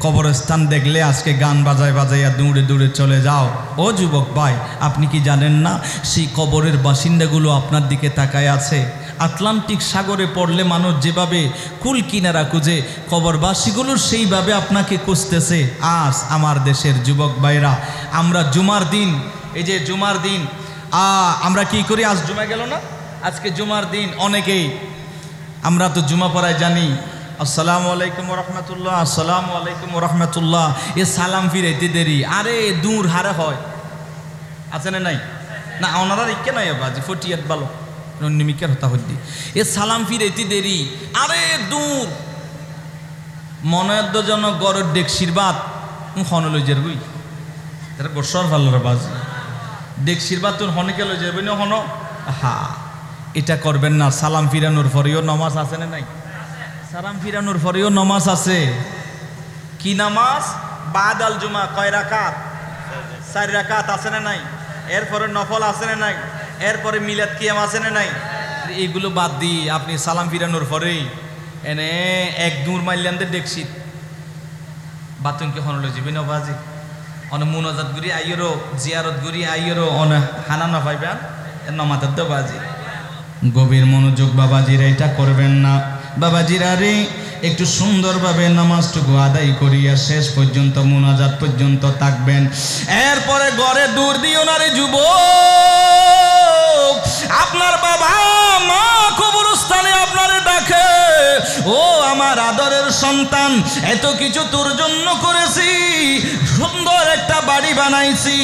S1: কবরস্থান দেখলে আজকে গান বাজায় বাজাইয়া দৌড়ে দৌড়ে চলে যাও। ও যুবক ভাই, আপনি কি জানেন না সেই কবরের বাসিন্দাগুলো আপনার দিকে তাকায় আছে? আটলান্টিক সাগরে পড়লে মানুষ যেভাবে কুল কিনারা খুঁজে, কবরবাসীগুলোর সেইভাবে আপনাকে খুঁজতেছে। আজ আমার দেশের যুবক ভাইরা, আমরা জুমার দিন, এই যে জুমার দিন আমরা কি করি? আজ জুমা গেল না, আজকে জুমার দিন অনেকেই আমরা তো জুমা পড়ায় জানি আসসালামু আলাইকুম রহমতুল্লাহ, আসসালামু আলাইকুম রহমতুল্লাহ। এ সালাম ফিরাইতে দেরি, আরে দূর হারে হয় আছে না নাই? না ওনারা ইকে নাই বাজি ফটিয়াত ভালো নিমিকের হতা হদ্দি এ সালাম ফিরাইতে দেরি, আরে দূর মনের যেন গড়ের ডেকসির বাদ হনলইজের গুই তারা বর্ষর ভালো বাজি ডেকসির বাদ তোর হনেকে লই যাবে না হন। হা, এটা করবেন না। সালাম ফিরানোর পরেও নমাজ আছে না নাই? সালাম ফিরানোর পরেও নমাজ আছে। কি নামাজ? বাদাল জুমা কয় রাকাত? 4 রাকাত আছে না নাই? এরপরে নফল আছে না নাই? এরপরে মিলাদ কিয়াম আছে না নাই? এগুলো বাদ দিয়ে আপনি সালাম ফিরানোর পরেই এনে এক দূর মাইলানদের ডেকশিট বাতুনকে হনলো যাবি না বাজি অনে মুনাজাত গুরি আইয়রো জিয়ারত গুরি আইয়রো অনে হানা না পাইবেন নমাতার তো বাজি। গভীর মনোযোগ বাবাজিরা, এটা করবেন না। বাবাজিরা রে, একটু সুন্দরভাবে নামাজটুকু আদায় করিয়া শেষ পর্যন্ত মুনাজাত পর্যন্ত থাকবেন। এরপরে ঘরে দূর দিও না রে যুবক। আপনার বাবা মা কবরস্থানে আপনারে ডাকে, ও আমার আদরের সন্তান, এত কিছু তোর জন্য করেছি, সুন্দর একটা বাড়ি বানাইছি,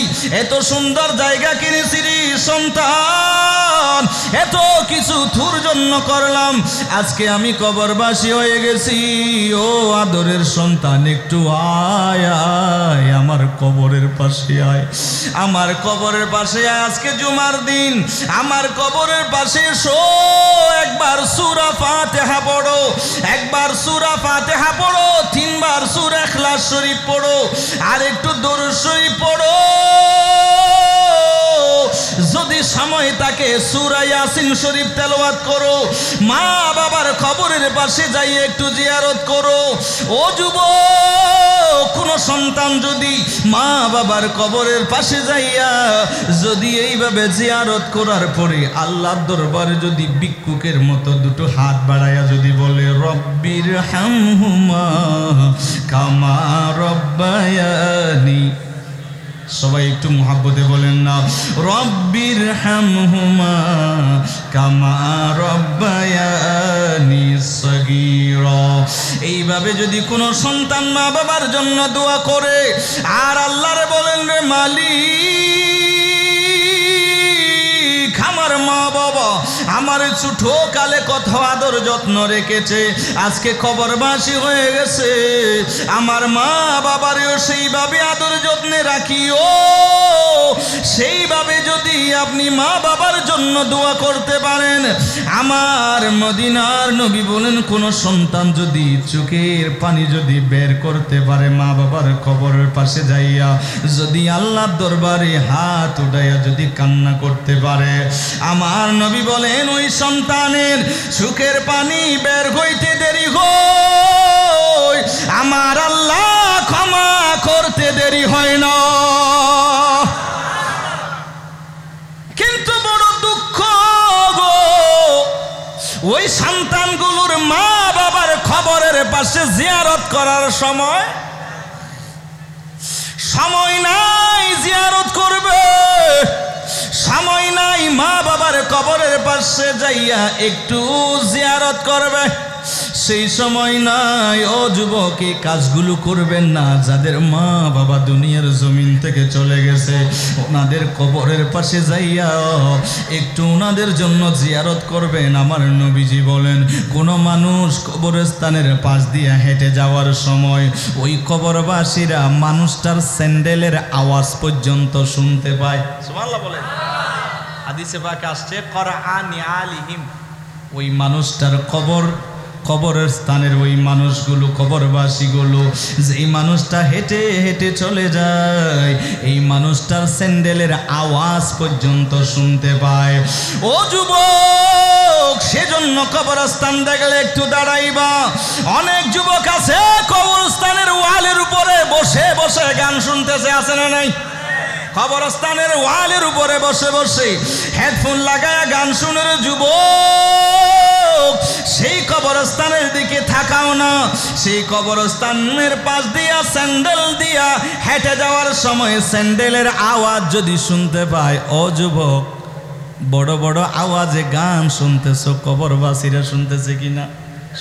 S1: এত সুন্দর জায়গা কিনেছি রে সন্তান, এত কিছু তোর জন্য করলাম, আজকে আমি কবরবাসী হয়ে গেছি। ও আদরের সন্তান, একটু আয় আয় আমার কবরের পাশে আয়, আমার কবরের পাশে আয়। আজকে জুমার দিন, আমার কবরের পাশে এসো, একবার সূরা ফাতিহা পড়ো, একবার সূরা ফাতিহা পড়ো, 3 বার সূরা ইখলাস শরীফ পড়ো, আর একটু দরুদ শরীফ পড়ো। যদি সময় থাকে সূরা ইয়াসিন শরীফ তেলাওয়াত করো, মা বাবার কবরের পাশে যাই একটু জিয়ারত করো। ও যুবক, কোন সন্তান যদি মা বাবার কবরের পাশে যাইয়া যদি এইভাবে জিয়ারত করার পরে আল্লাহর দরবারে যদি ভিক্ষুকের মতো দুটো হাত বাড়াইয়া যদি বলে রব্বির হামহুমা কামা রব্বায়ানি, সবাই একটু মুহাব্বতে বলেন না, রব্বির হামহুমা কামা রব্বায়ানি সগীরা। এইভাবে যদি কোনো সন্তান মা বাবার জন্য দোয়া করে আর আল্লাহরে বলেন রে মালিক, আমার মা বাবা আমার ছোট কালে কত আদর যত্ন রেখেছে, আজকে কবরবাসী হয়ে গেছে, আমার মা বাবারেও সেইভাবে আদর যত্নে রাখিও। সেইভাবে যদি আপনি মা বাবার জন্য দোয়া করতে পারেন, আমার মদিনার নবী বলেন কোন সন্তান যদি চোখের পানি যদি বের করতে পারে মা বাবার কবরের পাশে যাইয়া, যদি আল্লাহর দরবারে হাত উঠাইয়া যদি কান্না করতে পারে, আমার নবী বলেন ওই সন্তানের চোখের পানি বের হইতে দেরি হয়, আমার আল্লাহ ক্ষমা করতে দেরি হয় না। কিন্তু বড় দুঃখ গো, ওই সন্তানগুলোর মা বাবার খবরের পাশে জিয়ারত করার সময় নাই, জিয়ারত করবে সময় নাই, মা বাবার কবরের পাশে যাইয়া একটু জিয়ারত করবে সেই সময় নাই। ও যুবক, এই কাজগুলো করবেন না। যাদের মা বাবা দুনিয়ার জমিন থেকে চলে গেছে, ওনাদের কবরের পাশে যাইয়া একটু ওনাদের জন্য জিয়ারত করবেন। আমার নবীজি বলেন, কোনো মানুষ কবরস্থানের পাশ দিয়ে হেঁটে যাওয়ার সময় ওই কবরবাসীরা মানুষটার স্যান্ডেলের আওয়াজ পর্যন্ত শুনতে পায়। সুবহানাল্লাহ বলেন। হাদিসে পাকে আসছে, করআনি আলিহিম, ওই মানুষটার কবরের স্থানের ওই মানুষগুলো, কবরবাসীগুলো, যেই মানুষটা হেঁটে হেঁটে চলে যায়, এই মানুষটার স্যান্ডেলের আওয়াজ পর্যন্ত শুনতে পায়। ও যুবক, সেজন্য কবরস্থান দেখলে একটু দাঁড়াইবা। অনেক যুবক আছে কবরস্থানের ওয়ালের উপরে বসে বসে গান শুনতেছে, আছে না নাই? কবরস্থানের ওয়ালের উপরে বসে বসে হেডফোন লাগায়া গান শুনের যুবক, সেই কবরস্থানের দিকে থাকাও না। সেই কবরস্থানের পাশ দিয়া স্যান্ডেল দিয়া হেঁটে যাওয়ার সময় স্যান্ডেলের আওয়াজ যদি শুনতে পায়, ও যুবক, বড় বড় আওয়াজে গান শুনতেছো, কবরবাসীরা শুনতেছে কিনা?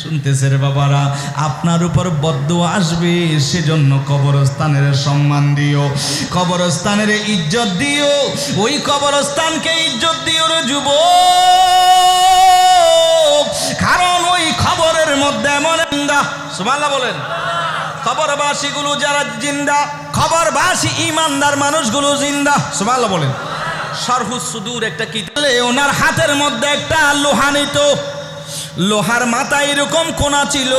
S1: শুনতেছে রে বাবারা। আপনার উপর বদদুয়া আসবে, সেজন্য কবরস্থানের সম্মান দিও, কবরস্থানের ইজ্জত দিও, ওই কবরস্থানকে ইজ্জত দিও রে যুবক। কারণ ওই খবরের মধ্যে এমন জিন্দা, সুবহানাল্লাহ বলেন, কবরবাসীগুলো যারা জিন্দা, খবরবাসী ইমানদার মানুষগুলো জিন্দা, সুবহানাল্লাহ বলেন। শরহুস সুদূর একটা কিতাব, ওনার হাতের মধ্যে একটা লোহা নিত, লোহার মাথায় এরকম কোনা ছিল।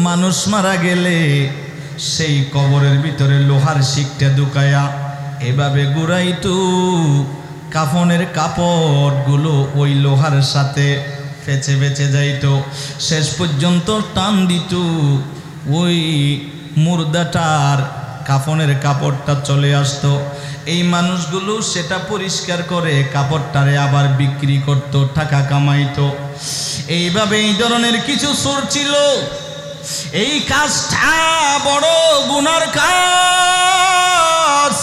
S1: মানুষ মারা গেলে সেই কবরের ভিতরে লোহার শিকটা ঢুকায়া এভাবে ঘুরাইতো, কাফনের কাপড়গুলো ওই লোহার সাথে ফেচে ফেচে যাইতো, শেষ পর্যন্ত টান দিত, ওই মুর্দাটার কাফনের কাপড়টা চলে আসতো। এই মানুষগুলো সেটা পরিষ্কার করে কাপড়টারে আবার বিক্রি করত, টাকা কামাইতো। এইভাবে এই ধরনের কিছু চোর ছিল। এই কাজটা বড় গুনার কাজ।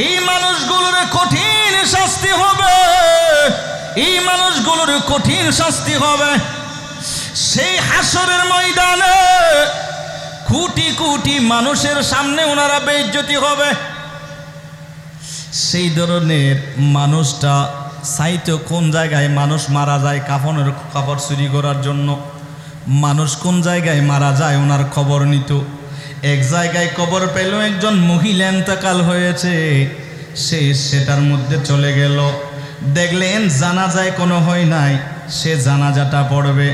S1: এই মানুষগুলোর কঠিন শাস্তি হবে, এই মানুষগুলোর কঠিন শাস্তি হবে। সেই হাসরের ময়দানে কোটি কোটি মানুষের সামনে ওনারা বেইজ্জতি হবে। সেই ধরনের মানুষটা চাইতো কোন জায়গায় মানুষ মারা যায় কাফনের কাপড় চুরি করার জন্য। মানুষ কোন জায়গায় মারা যায় ওনার খবর নিত। এক জায়গায় খবর পেল একজন মহিলা ইন্তেকাল হয়েছে, সে সেটার মধ্যে চলে গেল। দেখলেন জানাজায় কোনো হয় নাই, সে জানাজাটা পড়বে।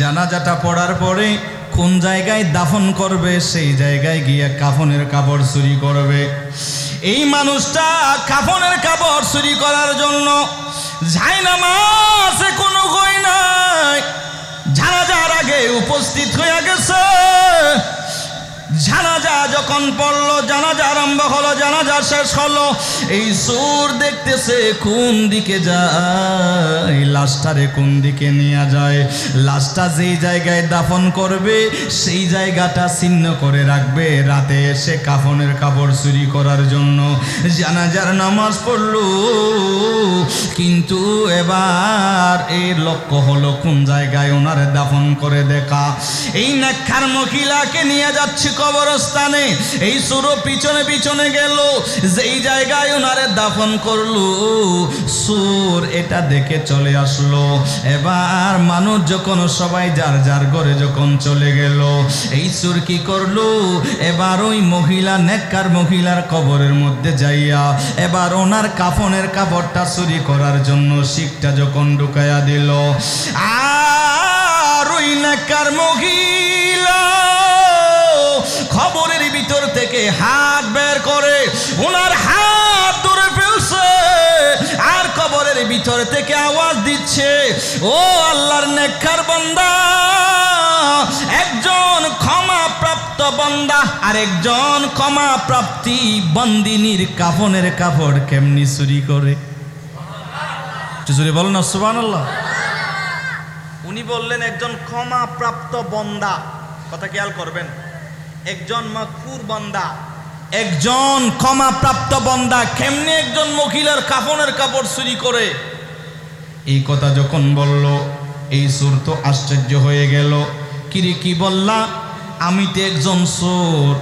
S1: জানাজাটা পড়ার পরে কোন জায়গায় দাফন করবে, সেই জায়গায় গিয়ে কাফনের কাপড় চুরি করবে। এই মানুষটা কাফনের কাপড় চুরি করার জন্য জায়নামাজে কোনো গই নাই, জানাজার আগে উপস্থিত হয়ে গেছে। জানাজা যখন পড়লো, জানাজা আরম্ভ হলো, জানাজা শেষ হলো, এই চোর দেখতেছে কোন দিকে যায়, লাশটারে কোন দিকে নিয়ে যায়। লাশটা যেই জায়গায় দাফন করবে সেই জায়গাটা চিহ্ন করে রাখবে, রাতে এসে কাফনের কাপড় চুরি করার জন্য। জানাজার নামাজ পড়লো, কিন্তু এবার এই লক্ষ্য হলো কোন জায়গায় ওনারে দাফন করে দেখা। এই নেককার মহিলাকে নিয়ে যাচ্ছে কবরস্থানে, এই চোর পিছনে পিছনে গেল, যেই জায়গায় ওনারে দাফন করলো, চোর এটা দেখে চলে আসলো। এবার মানুষ যখন সবাই যার যার ঘরে যখন চলে গেল, এই চোর কি করলো, এবার ওই মহিলা, নেককার মহিলার কবরের মধ্যে যাইয়া এবার ওনার কাফনের কাপড়টা চুরি করার জন্য শিকটা যখন ঢুকাইয়া দিল, আর ওই নেককার মহিলা খবরের ভিতর থেকে হাত বের করে ওনার হাত ধরে ফেলছে, আর কবরের ভিতর থেকে আওয়াজ দিচ্ছে, ও আল্লাহর নেককার বান্দা, একজন ক্ষমাপ্রাপ্ত বান্দা আর একজন ক্ষমাপ্রাপ্তি বন্দিনীর কাফনের কাপড় কেমনি চুরি করে? চুরি বল না সুবহানাল্লাহ। উনি বললেন একজন ক্ষমাপ্রাপ্ত বান্দা, কথা খেয়াল করবেন, একজন মাগফুর বান্দা, একজন ক্ষমাপ্রাপ্ত বান্দা কেমনে একজন মহিলার কাফনের কাপড় চুরি করে? এই কথা যখন বলল, এই চোর তো আশ্চর্য হয়ে গেল। কিরে কি বললা? আমি তো একজন চোর,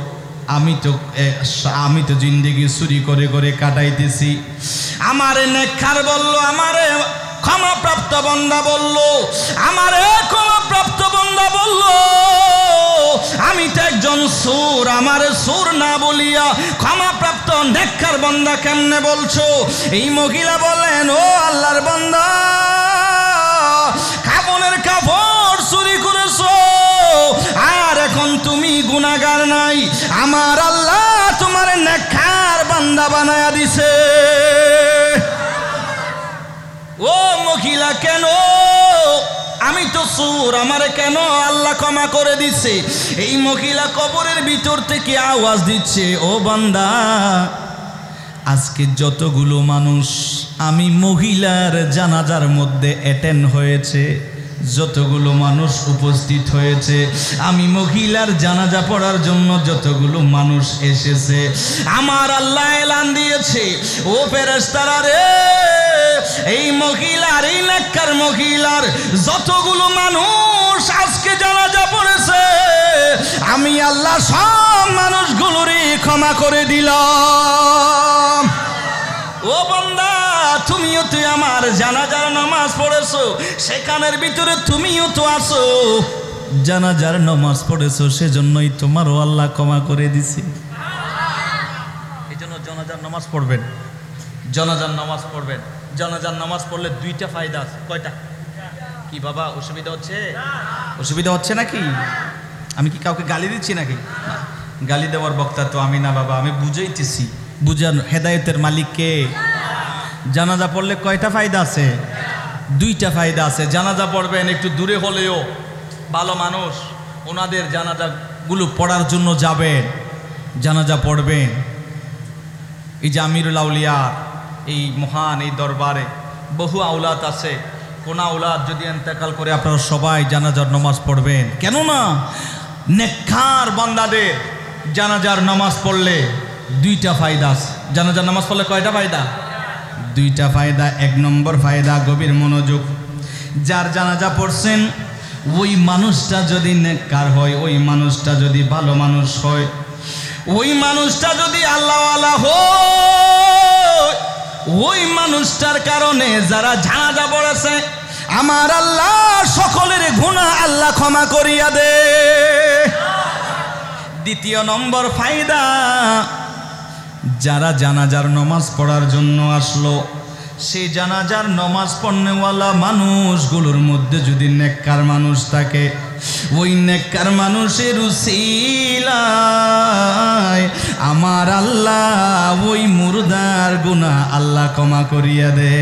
S1: আমি তো জিন্দেগি চুরি করে করে কাটাইতেছি। আমারে নেককার বলল, আমারে ক্ষমাপ্রাপ্ত বান্দা বলল, আমারে ক্ষমাপ্রাপ্ত বান্দা বলল আমি তো একজন চোর, আমারে চোর না বলিয়া ক্ষমাপ্রাপ্ত নেককার বান্দা কেমনে বলছো? এই মহিলা বলেন, ও আল্লাহর বান্দা, কাপড়ের কাপড় চুরি করেছো আর এখন তুমি গুনাহগার নাই, আমার আল্লাহ তোমার নেককার বান্দা বানায়া দিছে। ও মহিলা, কেন? আমি তো চোর, আমারে কেন আল্লাহ ক্ষমা করে দিছে? এই মহিলা কবরের ভিতর থেকে আওয়াজ দিচ্ছে, ও বান্দা, আজকে যতগুলো মানুষ আমি মহিলার জানাজার মধ্যে অ্যাটেন্ড হয়েছে, যতগুলো মানুষ উপস্থিত হয়েছে, আমি মহিলার জানাজা পড়ার জন্য যতগুলো মানুষ এসেছে, আমার আল্লাহ এলান দিয়েছে, ও ফেরেশতারা রে, এই মহিলার, এই নেককার মহিলার যতগুলো মানুষ আজকে জানাজা পড়েছে, আমি আল্লাহ সব মানুষগুলোরই ক্ষমা করে দিলাম। ও বান্দা, তুমিও তো আমার জানাজার নামাজ পড়েছো, সেখানের ভিতরে তুমিও তো আছো, জানাজার নামাজ পড়েছো, সেজন্যই তোমারও আল্লাহ ক্ষমা করে দিছি। এই জন্য জানাজার নামাজ পড়বেন, জানাজার নামাজ পড়বেন। জানাজার নামাজ পড়লে দুইটা ফায়দা আছে। কয়টা? কি বাবা, অসুবিধা হচ্ছে? অসুবিধা হচ্ছে নাকি? আমি কি কাউকে গালি দিচ্ছি নাকি? গালি দেওয়ার বক্তা তো আমি না বাবা, আমি বুঝাইতেছি। বুঝান, হেদায়েতের মালিক কে? জানাজা পড়লে কয়টা ফায়দা আছে? দুইটা ফায়দা আছে। জানাজা পড়বেন, একটু দূরে হলেও ভালো মানুষ, ওনাদের জানাজাগুলো পড়ার জন্য যাবেন, জানাজা পড়বেন। এই যে আমিরুল আউলিয়া, এই মহান এই দরবারে বহু আওলাদ আছে, কোন আওলাদ যদি ইন্তেকাল করে আপনারা সবাই জানাজার নামাজ পড়বেন। কেননা নেককার বান্দাদের জানাজার নামাজ পড়লে দুইটা ফায়দা আছে। জানাজার নামাজ পড়লে কয়টা ফায়দা? দুইটা ফায়দা। এক নম্বর ফায়দা, গভীর মনোযোগ, যার জানাজা পড়ছেন ওই মানুষটা যদি নেককার হয়, ওই মানুষটা যদি ভালো মানুষ হয়, ওই মানুষটা যদি আল্লাহওয়ালা হয়, ওই মানুষটার কারণে যারা জানাজা পড়েছে আমার আল্লাহ সকলের গুনাহ আল্লাহ ক্ষমা করিয়া দে। দ্বিতীয় নম্বর ফায়দা, যারা জানাজার নামাজ পড়ার জন্য আসলো, সেই জানাজার নামাজ পড়নেওয়ালা মানুষগুলোর মধ্যে যদি নেককার মানুষ থাকে, ওই নেককার মানুষের উসিলায় আমার আল্লাহ ওই মুর্দার গুনাহ আল্লাহ ক্ষমা করিয়া দে।